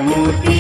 मूर्ती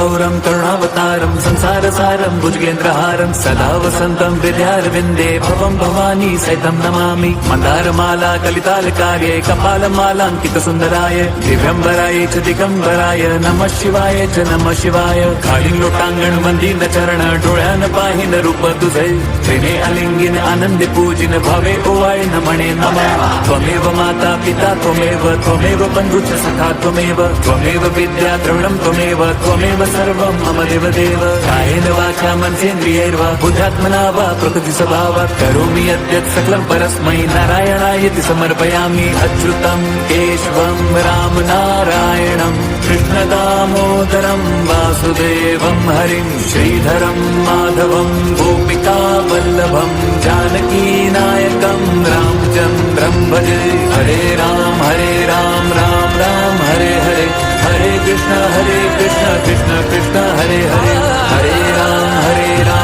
गौरं करुणावतारं संसारसारं भुजगेन्द्रहारं सदा वसन्तं हृदयारविन्दे भवं भवानी सहितं नमामि। मन्दारमाला कलितालकार्ये कपालमालाङ्कितसुन्दराय दिव्यम्बराय च दिगम्बराय नमः शिवाय च नमः शिवाय। खालीं लोटांगण वंदीन चरण डोळ्यान पाहिन रूप तुझे त्रिने अलिंगिन आनंदे पूजिन भावे ओवाय नमणे नमः। त्वमेव माता पिता त्वमेव बन्धुश्च सखा त्वमेव विद्या द्रविणं त्वमेव सर्वं मम देवदेव। कायेन वाचा मनसेन्द्रियैर्वा बुद्ध्यात्मना वा प्रकृतिस्वभावात् करोमि यद्यत् सकलं परस्मै नारायणायति समर्पयामि। अच्युतं केशवं राम नारायणं कृष्णदामोदरं वासुदेवं हरिं श्रीधरं माधवं गोपिका वल्लभं जानकीनायकं रामचन्द्रं भजे। हरे राम राम राम हरे हरे, हरे कृष्ण कृष्ण कृष्ण हरे हरे, हरे राम